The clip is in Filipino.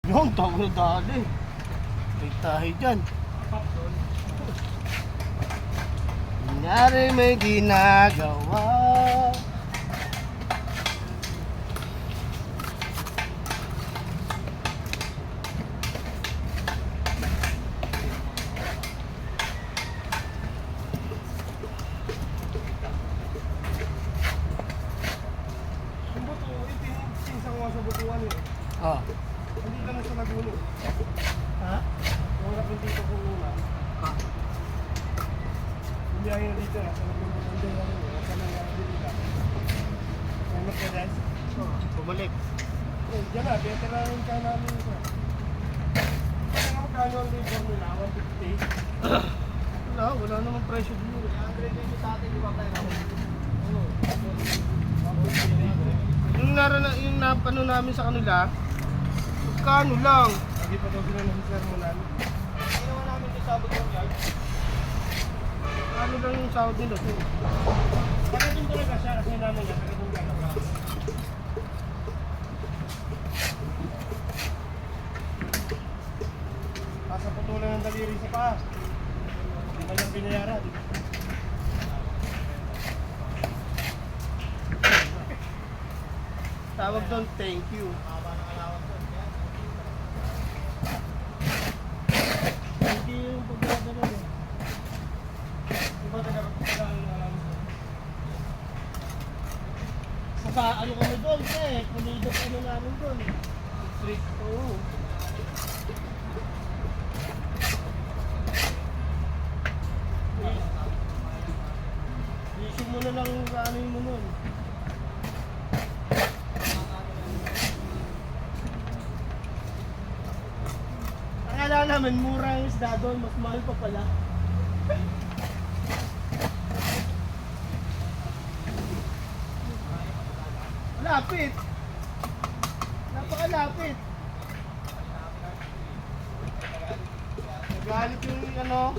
Yung tawag na dali. May tayo dyan. Kunyari may ginagawa. Yung buto, ipinsinsang mo sa butuan yun. Oh. Hindi ka na sa nagulo. Ha? Kung nakintito ko muna. Hindi ayaw dito na sa nagulo. Hindi na rin. Sa nangyari dito na. May Mercedes. Bumalik. Eh, dyan na. Veteranin ka namin ito. Kaya nga magkano ang labor nila? 150. Wala namang presyo dito. Ang grade nyo sa atin, di ba tayo namin? Yung napano namin sa kanila, magkano lang? Hindi pa daw sila nasisermonan. Ginawa namin yung sabot ng yard. Ano lang yung sahod nila? Pagkatong talaga siya kasi namin yan. Pagkatong gano'n. Nasa putulan ng daliri sa paa. Hindi ba niyang binayaran? Tawag doon, thank you. Hindi yung pagkakata nun eh. Di ba taga-alam ko? Saka ano kami doon, pulido pa ano namin doon. Street. Oo. Issue mo na lang ano mo nun. Akala namin mura ang isda doon, mas mahal pa pala. Lapit. Napakalapit. Nagalit yung ano,